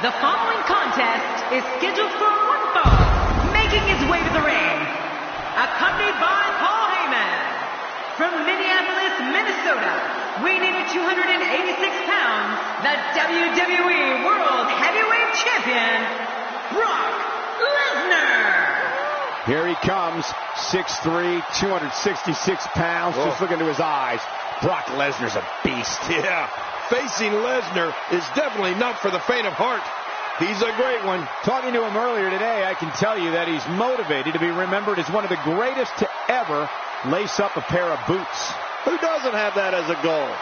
The following contest is scheduled for one fall, making his way to the ring, accompanied by Paul Heyman, from Minneapolis, Minnesota, weighing in at 286 pounds, the WWE World Heavyweight Champion, Brock Lesnar. Here he comes, 6'3", 266 pounds. Just look into his eyes. Brock Lesnar's a beast. Yeah, facing Lesnar is definitely not for the faint of heart. He's a great one. Talking to him earlier today, I can tell you that he's motivated to be remembered as one of the greatest to ever lace up a pair of boots. Who doesn't have that as a goal?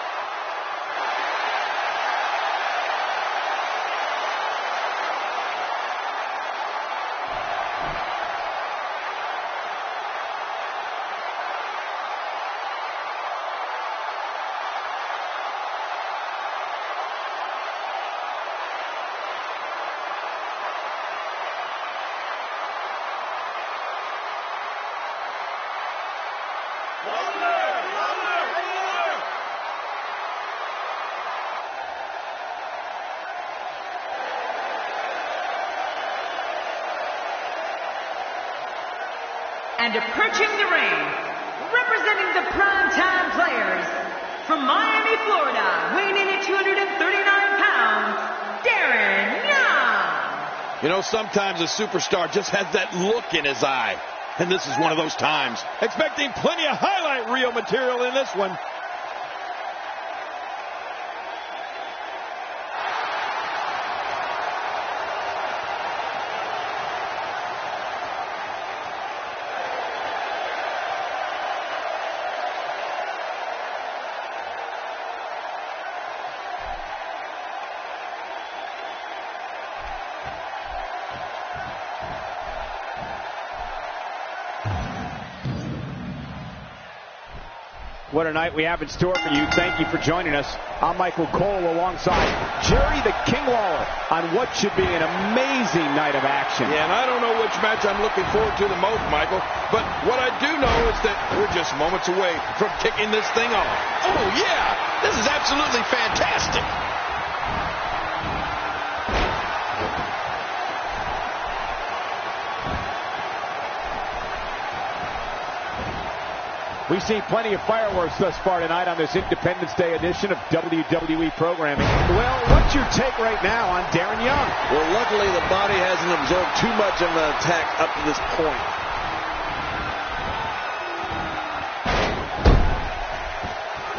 And approaching the ring, representing the primetime players, from Miami, Florida, weighing in at 239 pounds, Darren Young. You know, sometimes a superstar just has that look in his eye. And this is one of those times. Expecting plenty of highlight reel material in this one. What a night we have in store for you. Thank you for joining us. I'm Michael Cole alongside Jerry the King Lawler on what should be an amazing night of action. Yeah, and I don't know which match I'm looking forward to the most, Michael, but what I do know is that we're just moments away from kicking this thing off. Oh, yeah, this is absolutely fantastic. We've seen plenty of fireworks thus far tonight on this Independence Day edition of WWE programming. Well, what's your take right now on Darren Young? Well, luckily the body hasn't absorbed too much of an attack up to this point.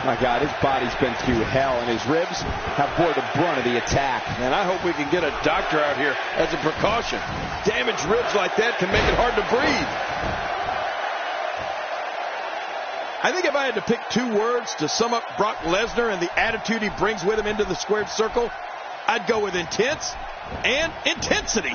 My God, his body's been through hell, and his ribs have bore the brunt of the attack. And I hope we can get a doctor out here as a precaution. Damaged ribs like that can make it hard to breathe. I think if I had to pick two words to sum up Brock Lesnar and the attitude he brings with him into the squared circle, I'd go with intense and intensity.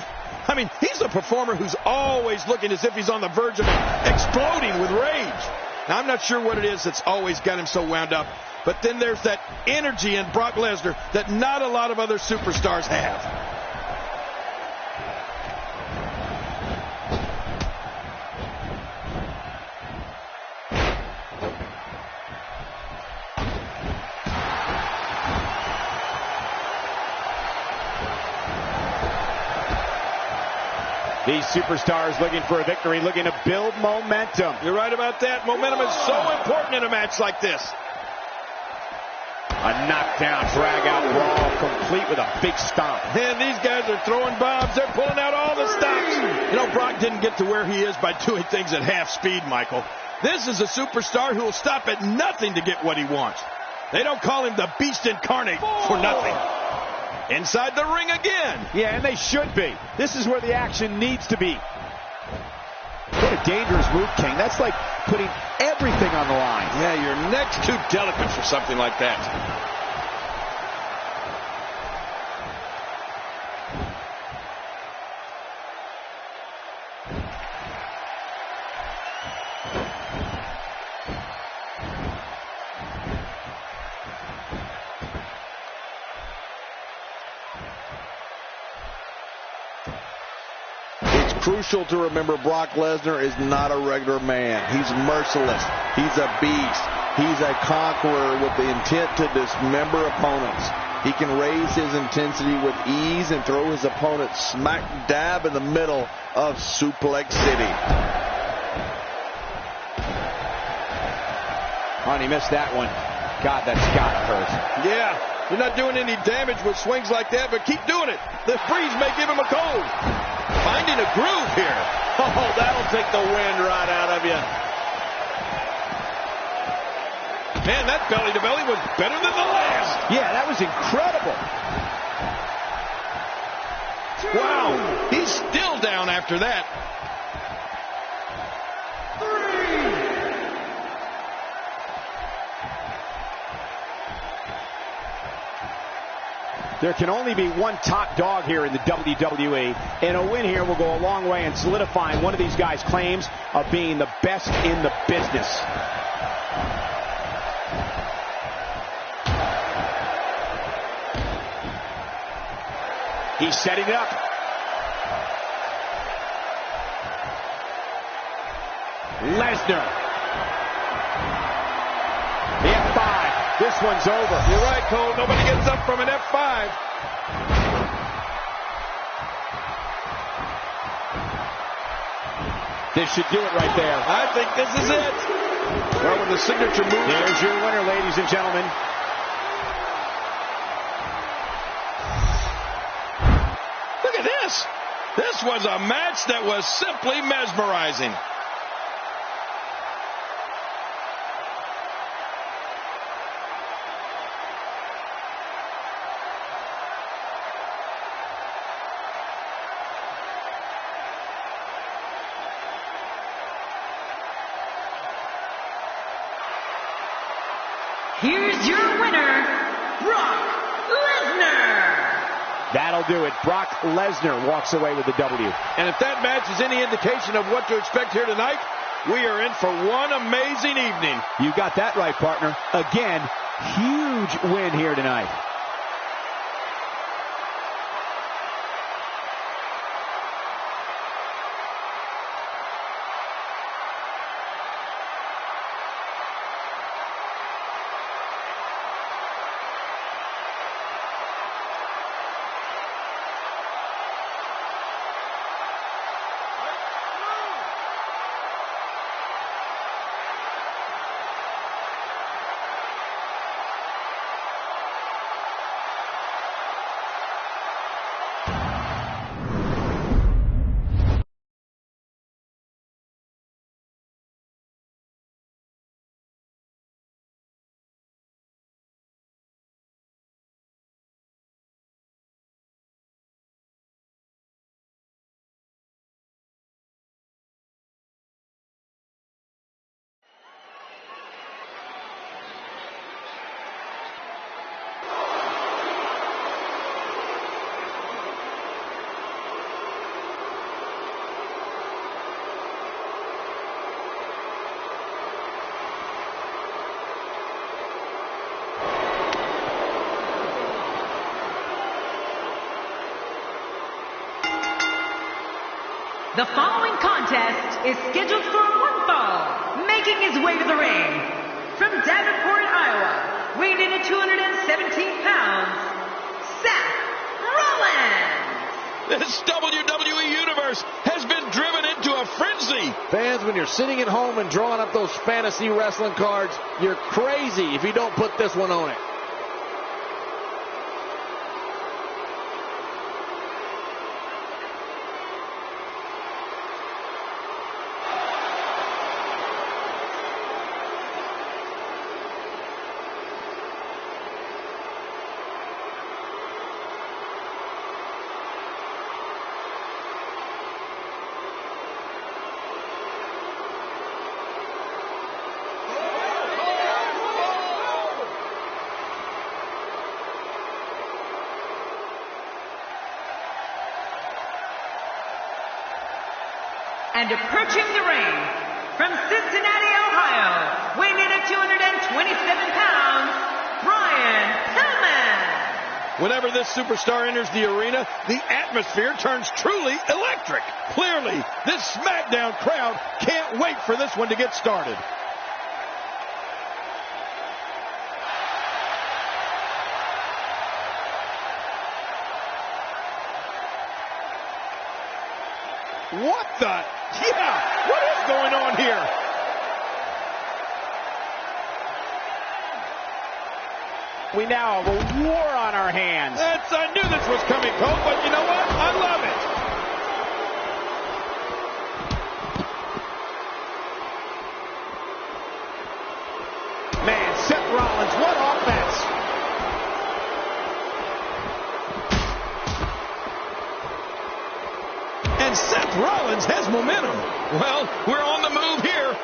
I mean, he's a performer who's always looking as if he's on the verge of exploding with rage. Now, I'm not sure what it is that's always got him so wound up, but then there's that energy in Brock Lesnar that not a lot of other superstars have. These superstars looking for a victory, looking to build momentum. You're right about that. Momentum is so important in a match like this. A knockdown, drag-out brawl, complete with a big stomp. And these guys are throwing bombs. They're pulling out all the stops. You know, Brock didn't get to where he is by doing things at half speed, Michael. This is a superstar who will stop at nothing to get what he wants. They don't call him the Beast Incarnate for nothing. Inside the ring again. Yeah, and they should be. This is where the action needs to be. What a dangerous move, King. That's like putting everything on the line. Yeah, your neck's too delicate for something like that. Crucial to remember, Brock Lesnar is not a regular man. He's merciless. He's a beast. He's a conqueror with the intent to dismember opponents. He can raise his intensity with ease and throw his opponent smack dab in the middle of Suplex City. Oh, and he missed that one. God, that's gotta hurt. Yeah, you're not doing any damage with swings like that, but keep doing it. The breeze may give him a cold. Finding a groove here. Oh, that'll take the wind right out of you. Man, that belly-to-belly was better than the last. Yeah, that was incredible. Wow, he's still down after that. There can only be one top dog here in the WWE, and a win here will go a long way in solidifying one of these guys' claims of being the best in the business. He's setting it up. Lesnar. The F5. This one's over. You're right, Cole. Nobody gets up from an F5. This should do it right there. I think this is it. Well, with the signature move. There's your winner, ladies and gentlemen. Look at this. This was a match that was simply mesmerizing. Here's your winner, Brock Lesnar. That'll do it. Brock Lesnar walks away with the W. And if that match is any indication of what to expect here tonight, we are in for one amazing evening. You got that right, partner. Again, huge win here tonight. The following contest is scheduled for one fall, making his way to the ring. From Davenport, Iowa, weighing in at 217 pounds, Seth Rollins. This WWE Universe has been driven into a frenzy. Fans, when you're sitting at home and drawing up those fantasy wrestling cards, you're crazy if you don't put this one on it. And approaching the ring, from Cincinnati, Ohio, weighing in at 227 pounds, Brian Pillman. Whenever this superstar enters the arena, the atmosphere turns truly electric. Clearly, this Smackdown crowd can't wait for this one to get started. What the? Yeah, what is going on here? We now have a war on our hands. I knew this was coming, Cole, but you know what? I love it. Man, Seth Rollins, what offense. And Seth Rollins has momentum. Well, we're on the move here.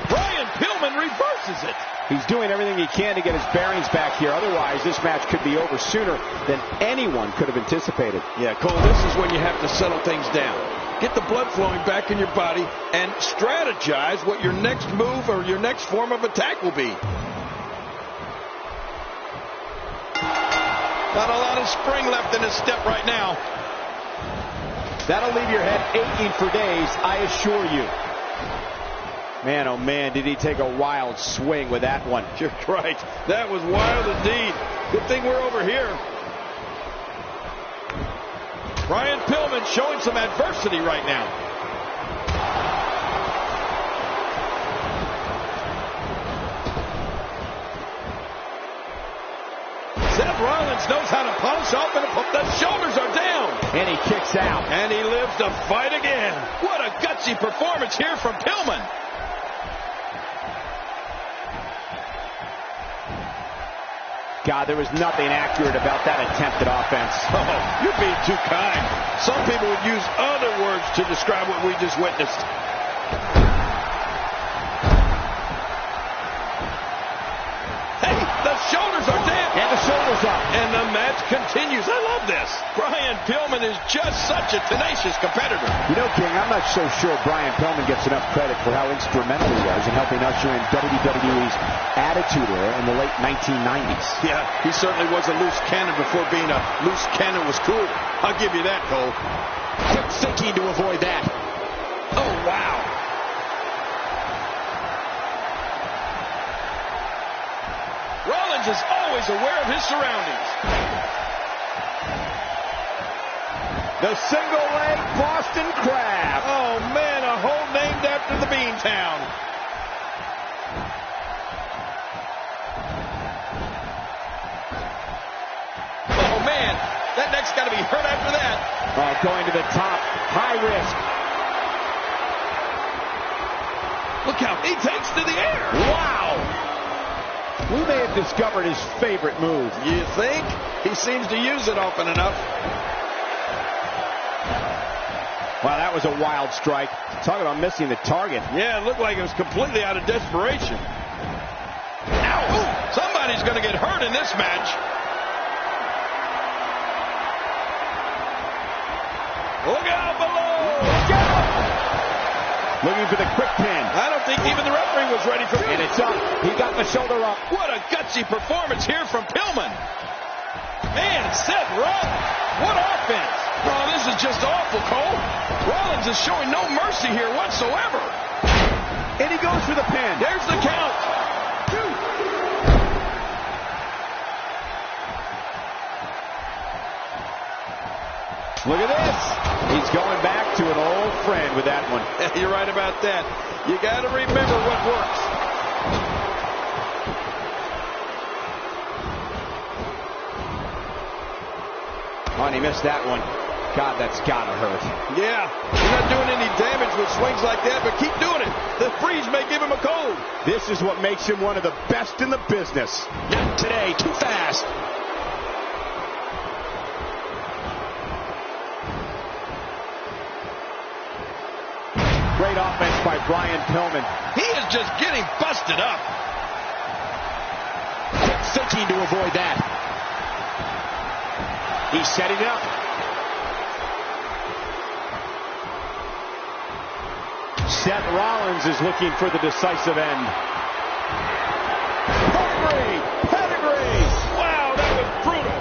Brian Pillman reverses it. He's doing everything he can to get his bearings back here. Otherwise, this match could be over sooner than anyone could have anticipated. Yeah, Cole, this is when you have to settle things down. Get the blood flowing back in your body and strategize what your next move or your next form of attack will be. Not a lot of spring left in his step right now. That'll leave your head aching for days, I assure you. Man, oh man, did he take a wild swing with that one. You're right. That was wild indeed. Good thing we're over here. Brian Pillman showing some adversity right now. Seth Rollins knows how to punch off, and the shoulders are down. And he kicks out. And he lives to fight again. What a gutsy performance here from Pillman. God, there was nothing accurate about that attempted offense. Oh, you're being too kind. Some people would use other words to describe what we just witnessed. Hey, the shoulders are down. And the shoulders up. And the match continues. I love this. Brian Pillman is just such a tenacious competitor. You know, King, I'm not so sure Brian Pillman gets enough credit for how instrumental he was in helping usher in WWE's Attitude Era in the late 1990s. Yeah, he certainly was a loose cannon before being a loose cannon was cool. I'll give you that, Cole. Quick thinking to avoid that. Oh, wow. Rollins is always aware of his surroundings. The single leg Boston Crab. Oh, man, a hole named after the Beantown. Oh, man, that neck's got to be hurt after that. Oh, going to the top. High risk. Look how he takes to the air. Wow. We may have discovered his favorite move. You think? He seems to use it often enough. Wow, that was a wild strike. Talk about missing the target. Yeah, it looked like it was completely out of desperation. Ow! Ooh, somebody's going to get hurt in this match. Look out below! Look out! Looking for the quick pin. I don't think even the referee was ready for it. And it's up. He got the shoulder up. What a gutsy performance here from Pillman. Man, Seth Rollins. What offense. Oh, this is just awful, Cole. Rollins is showing no mercy here whatsoever. And he goes for the pin. There's the count. Look at this. He's going back to an old friend with that one. You're right about that. You got to remember what works. Oh, and he missed that one. God, that's got to hurt. Yeah, he's not doing any damage with swings like that, but keep doing it. The freeze may give him a cold. This is what makes him one of the best in the business. Not today, too fast. Great offense by Brian Pillman. He is just getting busted up. Quick thinking to avoid that. He's setting it up. Seth Rollins is looking for the decisive end. Pedigree! Pedigree! Wow, that was brutal.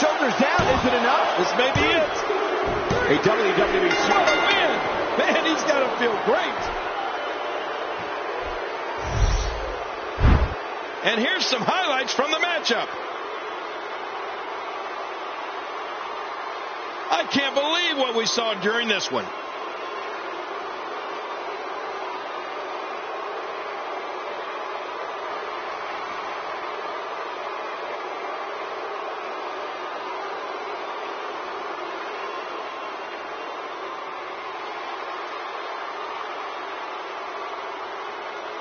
Shoulders down, is it enough? This may be it. A WWE What a win! Man, he's got to feel great. And here's some highlights from the matchup. I can't believe what we saw during this one.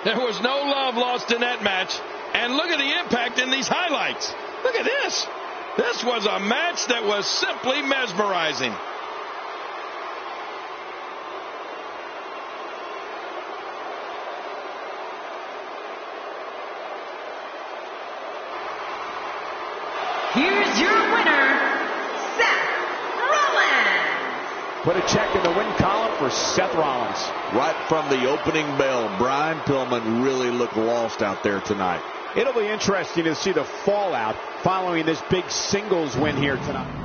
There was no love lost in that match. And look at the impact in these highlights. Look at this. This was a match that was simply mesmerizing. Here's your winner, Seth Rollins. Put a check in the win column for Seth Rollins. Right from the opening bell, Brian Pillman really looked lost out there tonight. It'll be interesting to see the fallout following this big singles win here tonight.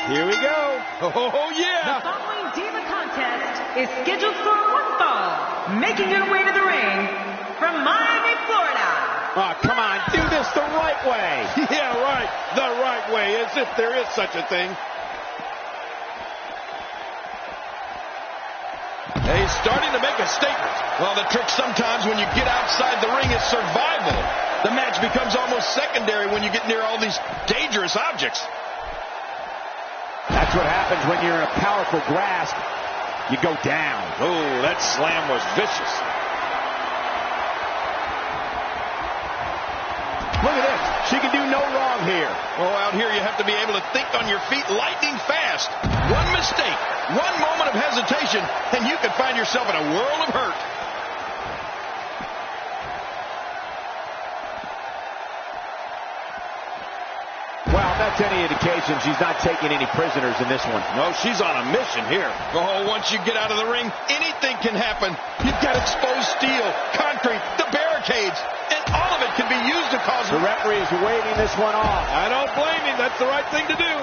Here we go. Oh, yeah. The following Diva contest is scheduled for one fall. Making her way to the ring from Miami, Florida. Oh, come on. Do this the right way. Yeah, right. The right way, as if there is such a thing. He's starting to make a statement. Well, the trick sometimes when you get outside the ring is survival. The match becomes almost secondary when you get near all these dangerous objects. That's what happens when you're in a powerful grasp. You go down. Oh, that slam was vicious. Look at this. She can do no wrong here. Oh, out here you have to be able to think on your feet lightning fast. One mistake, one moment of hesitation, and you could find yourself in a world of hurt. Well, that's any indication she's not taking any prisoners in this one. No, she's on a mission here. Oh, once you get out of the ring, anything can happen. You've got exposed steel, concrete, the barricades, and all of it can be used to cause... The referee is waving this one off. I don't blame him. That's the right thing to do.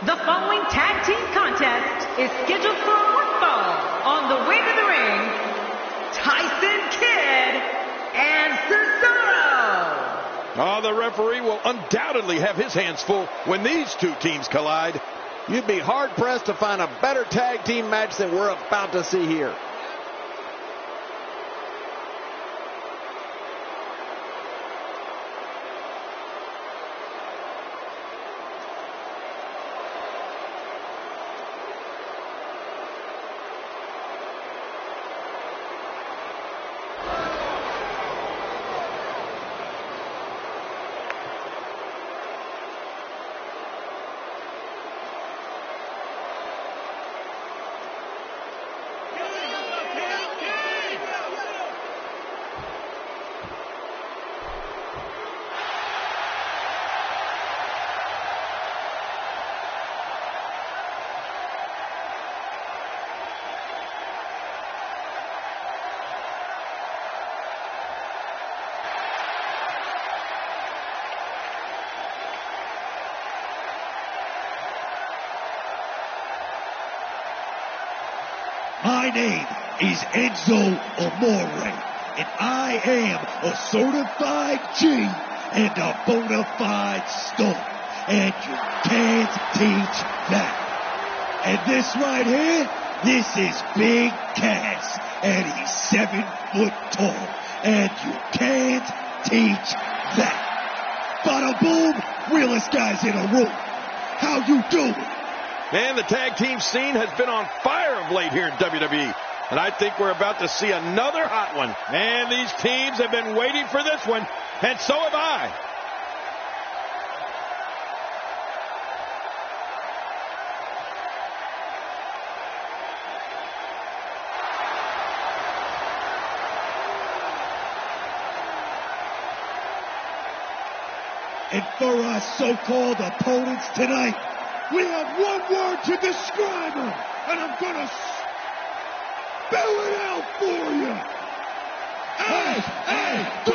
The following tag team contest is scheduled for one fall. On the way to the ring, Tyson Kidd and Cesaro. Oh, the referee will undoubtedly have his hands full when these two teams collide. You'd be hard-pressed to find a better tag team match than we're about to see here. My name is Enzo Amore, and I am a certified G and a bona fide star, and you can't teach that. And this right here, this is Big Cass, and he's 7 foot tall, and you can't teach that. Bada boom, realest guys in a room. How you doing? Man, the tag team scene has been on fire of late here in WWE. And I think we're about to see another hot one. Man, these teams have been waiting for this one. And so have I. And for our so-called opponents tonight, we have one word to describe them, and I'm gonna spell it out for you. S-A-W-F-T.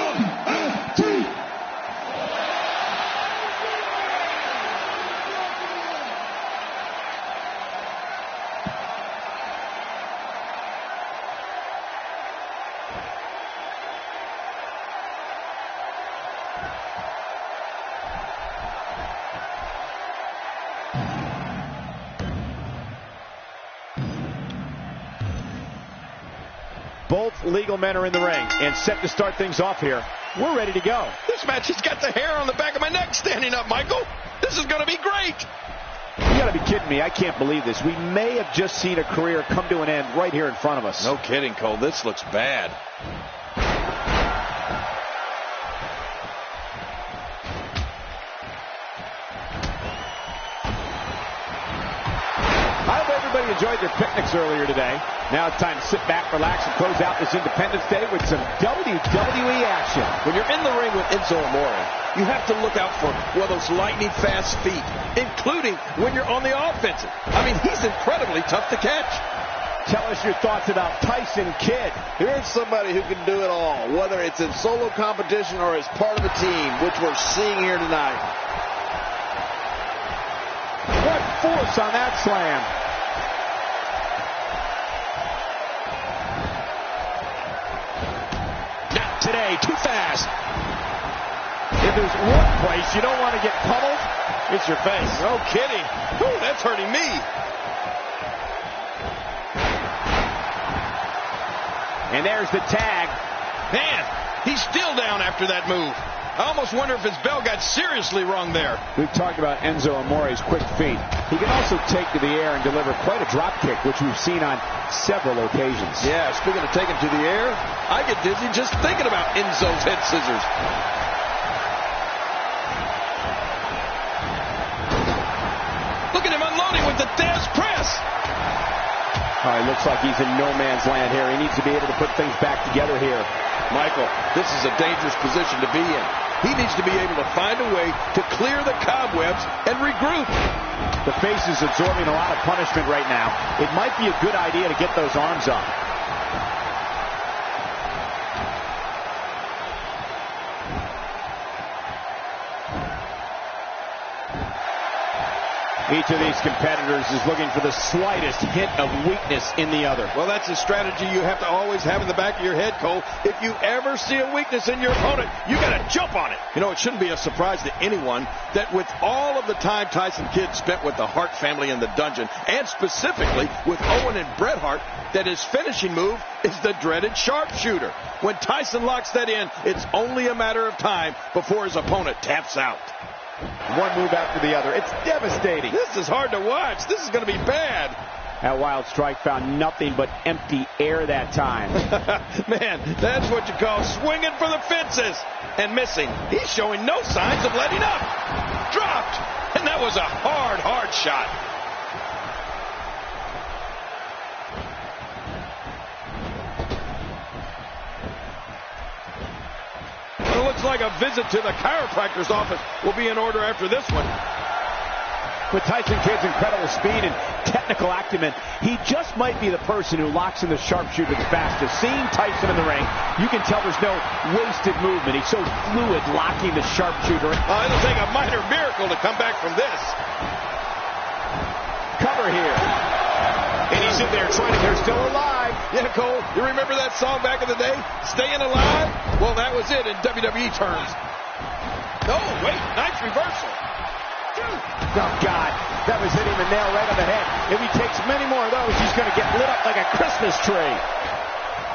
Both legal men are in the ring and set to start things off here. We're ready to go. This match has got the hair on the back of my neck standing up, Michael. This is going to be great. You got to be kidding me. I can't believe this. We may have just seen a career come to an end right here in front of us. No kidding, Cole. This looks bad. I hope everybody enjoyed their picnics earlier today. Now it's time to sit back, relax, and close out this Independence Day with some WWE action. When you're in the ring with Enzo Amore, you have to look out for those lightning-fast feet, including when you're on the offensive. I mean, he's incredibly tough to catch. Tell us your thoughts about Tyson Kidd. Here's somebody who can do it all, whether it's in solo competition or as part of a team, which we're seeing here tonight. What force on that slam. Not today, too fast. If there's one place you don't want to get pummeled, It's your face. No kidding. Ooh, that's hurting me. and there's the tag. Man, he's still down after that move. I almost wonder if his bell got seriously wrong there. We've talked about Enzo Amore's quick feet. He can also take to the air and deliver quite a drop kick, which we've seen on several occasions. Yeah, speaking of taking to the air, I get dizzy just thinking about Enzo's head scissors. Look at him unloading with the Dez press. Oh, it looks like he's in no man's land here. He needs to be able to put things back together here. Michael, this is a dangerous position to be in. He needs to be able to find a way to clear the cobwebs and regroup. The face is absorbing a lot of punishment right now. It might be a good idea to get those arms up. Each of these competitors is looking for the slightest hint of weakness in the other. Well, that's a strategy you have to always have in the back of your head, Cole. If you ever see a weakness in your opponent, you got to jump on it. You know, it shouldn't be a surprise to anyone that with all of the time Tyson Kidd spent with the Hart family in the dungeon, and specifically with Owen and Bret Hart, that his finishing move is the dreaded sharpshooter. When Tyson locks that in, it's only a matter of time before his opponent taps out. One move after the other. It's devastating. This is hard to watch. This is going to be bad. That wild strike found nothing but empty air that time. Man, that's what you call swinging for the fences and missing. He's showing no signs of letting up. Dropped. And that was a hard, hard shot. It looks like a visit to the chiropractor's office will be in order after this one. With Tyson Kidd's incredible speed and technical acumen, he just might be the person who locks in the sharpshooter the fastest. Seeing Tyson in the ring, you can tell there's no wasted movement. He's so fluid locking the sharpshooter. It'll take a minor miracle to come back from this. Cover here. And he's in there trying to, they're still alive. Yeah, Cole, you remember that song back in the day? Staying Alive? Well, that was it in WWE terms. Oh, wait, nice reversal. Oh, God, that was hitting the nail right on the head. If he takes many more of those, he's going to get lit up like a Christmas tree.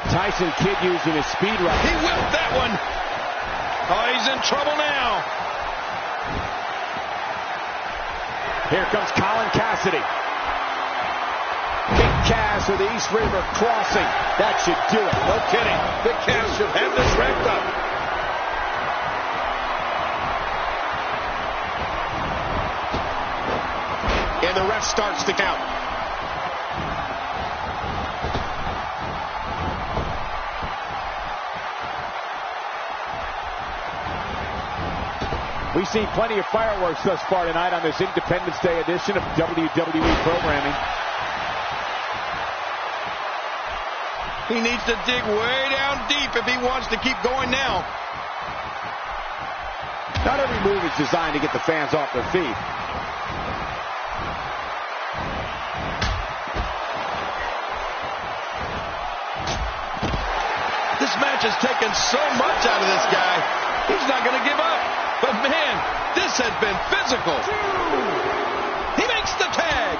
Tyson Kidd using his speed right. He whipped that one. Oh, he's in trouble now. Here comes Colin Cassidy. Big Cass with the East River crossing. That should do it. No kidding. Big Cass should have this wrapped up. And the ref starts to count. We've seen plenty of fireworks thus far tonight on this Independence Day edition of WWE programming. He needs to dig way down deep if he wants to keep going now. Not every move is designed to get the fans off their feet. This match has taken so much out of this guy. He's not going to give up. But, man, this has been physical. He makes the tag.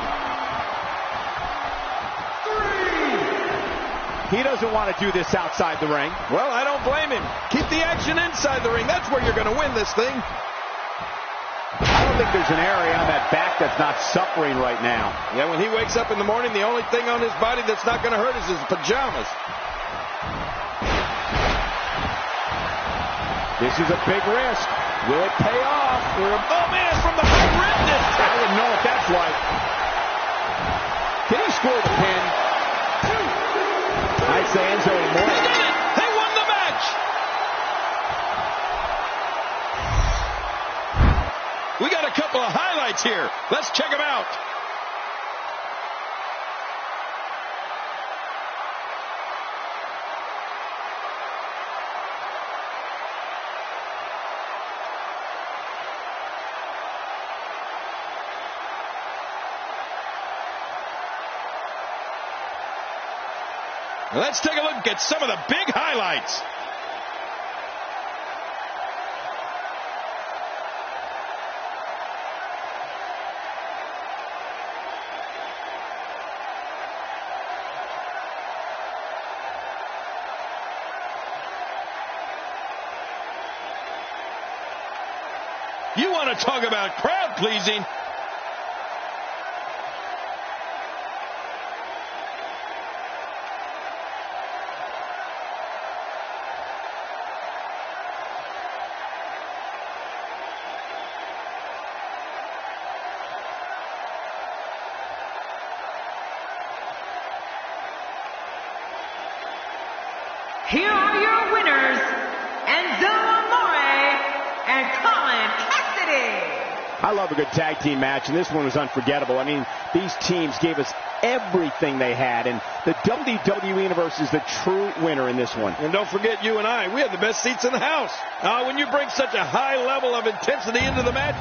He doesn't want to do this outside the ring. Well, I don't blame him. Keep the action inside the ring. That's where you're going to win this thing. I don't think there's an area on that back that's not suffering right now. Yeah, when he wakes up in the morning, the only thing on his body that's not going to hurt is his pajamas. This is a big risk. Will it pay off? Oh, man, from the high rib this time. I wouldn't know what that's like. Can he score the pin? I'd say Enzo Amore. They did it! They won the match! We got a couple of highlights here. Let's check them out. Let's take a look at some of the big highlights. You want to talk about crowd pleasing? Here are your winners, Enzo Amore and Colin Cassidy. I love a good tag team match, and this one was unforgettable. I mean, these teams gave us everything they had, and the WWE Universe is the true winner in this one. And don't forget, you and I, we had the best seats in the house. When you bring such a high level of intensity into the match,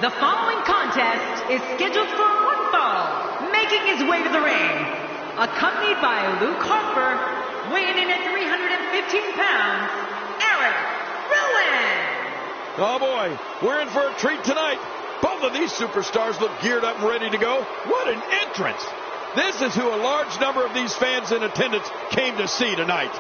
The following contest is scheduled for one fall, making his way to the ring, accompanied by Luke Harper, weighing in at 315 pounds, Eric Rowan. oh boy, we're in for a treat tonight. Both Both of these superstars look geared up and ready to go. What an entrance. This is who a large number of these fans in attendance came to see tonight.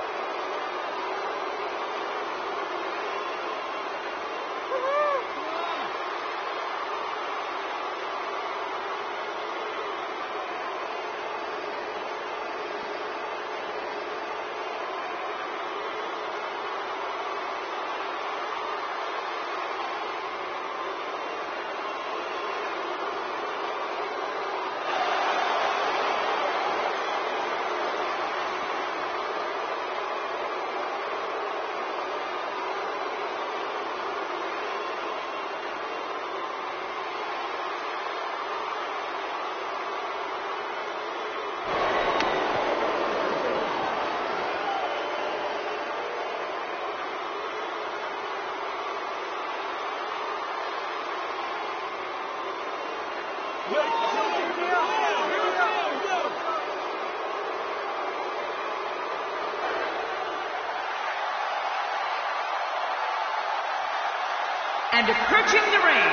And approaching the ring,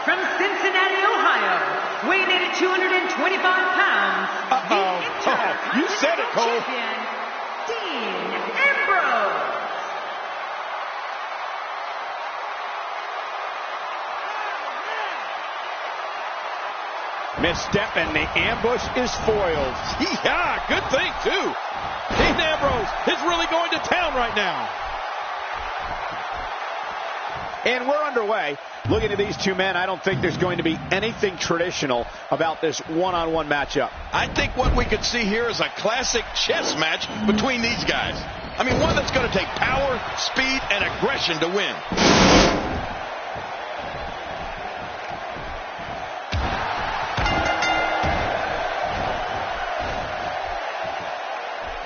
from Cincinnati, Ohio, weighing in at 225 pounds, the you said it, Cole. Champion, Dean Ambrose. Misstep and the ambush is foiled. Yeah, good thing, too. Dean Ambrose is really going to town right now. And we're underway. Looking at these two men, I don't think there's going to be anything traditional about this one-on-one matchup. I think what we could see here is a classic chess match between these guys. I mean, one that's going to take power, speed, and aggression to win.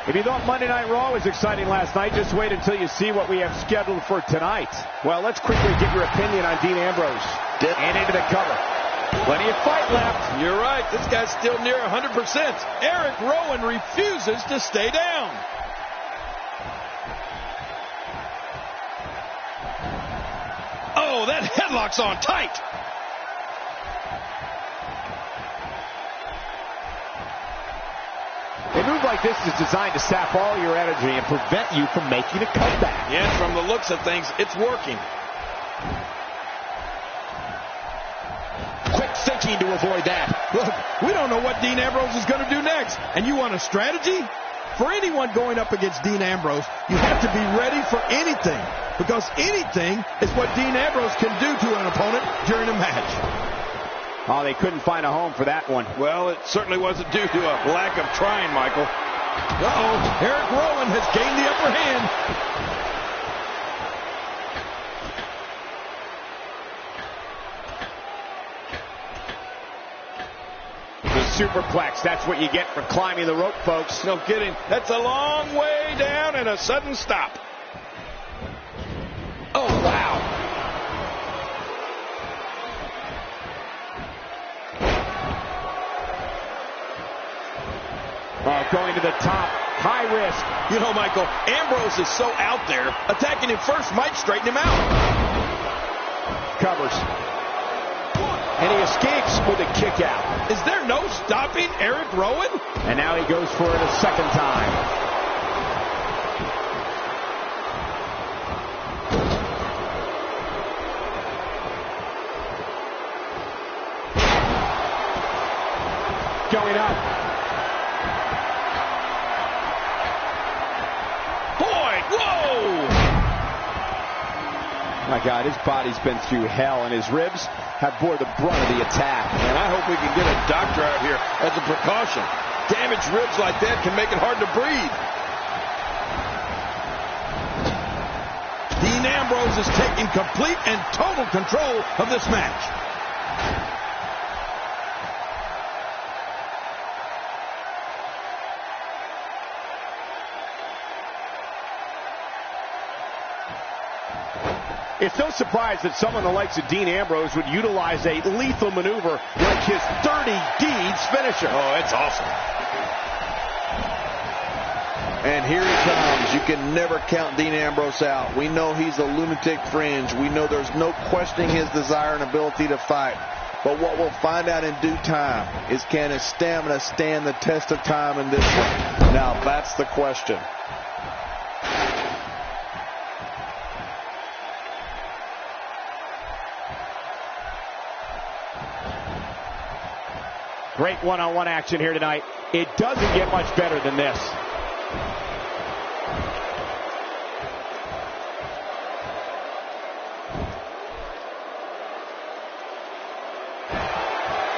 If you thought Monday Night Raw was exciting last night, just wait until you see what we have scheduled for tonight. Well, let's quickly get your opinion on Dean Ambrose. And into the cover. Plenty of fight left. You're right. This guy's still near 100%. Eric Rowan refuses to stay down. Oh, that headlock's on tight. A move like this is designed to sap all your energy and prevent you from making a comeback. Yeah, from the looks of things, it's working. Quick thinking to avoid that. Look, we don't know what Dean Ambrose is going to do next. And you want a strategy? For anyone going up against Dean Ambrose, you have to be ready for anything. Because anything is what Dean Ambrose can do to an opponent during a match. Oh, they couldn't find a home for that one. Well, it certainly wasn't due to a lack of trying, Michael. Uh-oh, Eric Rowan has gained the upper hand. The superplex, that's what you get for climbing the rope, folks. No kidding. That's a long way down and a sudden stop. Oh, wow. Oh, going to the top. High risk. You know, Michael, Ambrose is so out there, attacking him first might straighten him out. Covers. And he escapes with a kick out. Is there no stopping Eric Rowan? And now he goes for it a second time. Going up. My God, his body's been through hell, and his ribs have bore the brunt of the attack. And I hope we can get a doctor out here as a precaution. Damaged ribs like that can make it hard to breathe. Dean Ambrose is taking complete and total control of this match. It's no surprise that someone the likes of Dean Ambrose would utilize a lethal maneuver like his Dirty Deeds finisher. Oh, it's awesome. And here he comes. You can never count Dean Ambrose out. We know he's a lunatic fringe. We know there's no questioning his desire and ability to fight. But what we'll find out in due time is, can his stamina stand the test of time in this one? Now, that's the question. Great one-on-one action here tonight. It doesn't get much better than this.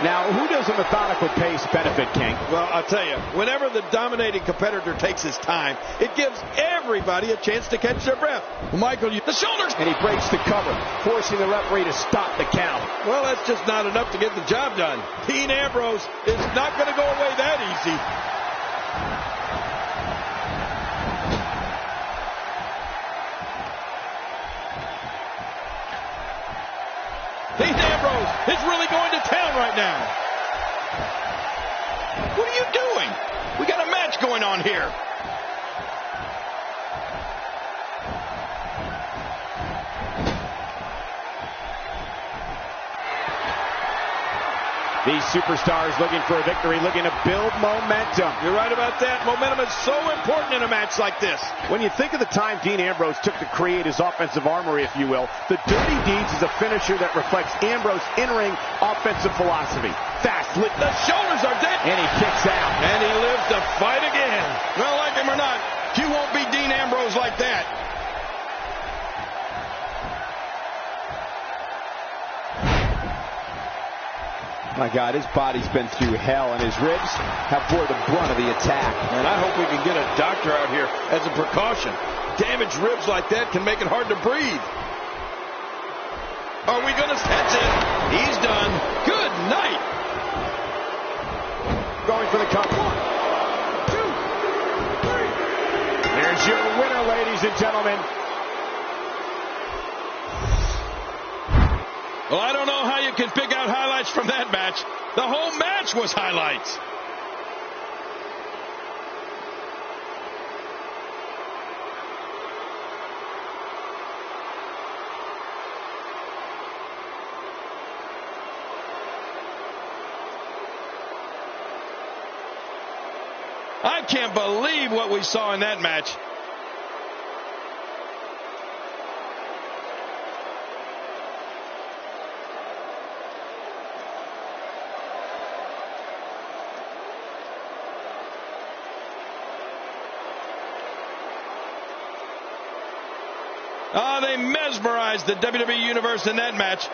Now, who does a methodical pace benefit, King? Well, I'll tell you, whenever the dominating competitor takes his time, it gives everybody a chance to catch their breath. Michael, the shoulders. And he breaks the cover, forcing the referee to stop the count. Well, that's just not enough to get the job done. Dean Ambrose is not going to go away that easy. Dean Ambrose is really going to town right now. What are you doing? We got a match going on here. These superstars looking for a victory, looking to build momentum. You're right about that. Momentum is so important in a match like this. When you think of the time Dean Ambrose took to create his offensive armory, if you will, the Dirty Deeds is a finisher that reflects Ambrose's in-ring offensive philosophy. Fast, lit. The shoulders are dead. And he kicks out. And he lives to fight again. Well, like him or not, you won't beat Dean Ambrose like that. My God, his body's been through hell, and his ribs have bore the brunt of the attack. And I hope we can get a doctor out here as a precaution. Damaged ribs like that can make it hard to breathe. Are we going to... That's it. He's done. Good night. Going for the cover. 1, 2, 3. Here's your winner, ladies and gentlemen. Well, I don't know how you can pick out highlights from that match. The whole match was highlights. I can't believe what we saw in that match. Oh, they mesmerized the WWE Universe in that match.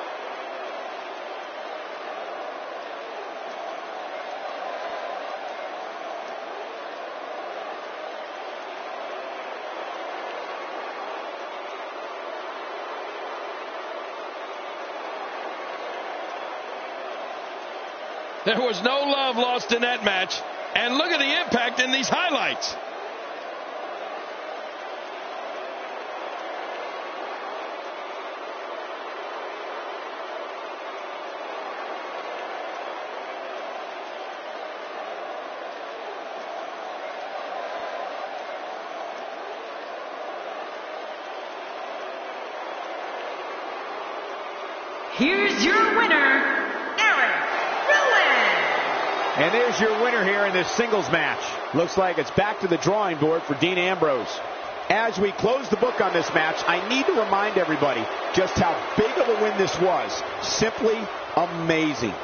There was no love lost in that match. And look at the impact in these highlights. Here's your winner, And there's your winner here in this singles match. Looks like it's back to the drawing board for Dean Ambrose. As we close the book on this match, I need to remind everybody just how big of a win this was. Simply amazing.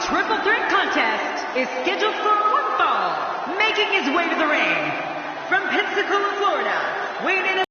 triple threat contest is scheduled for one fall. Making his way to the ring from Pensacola, Florida, weighing in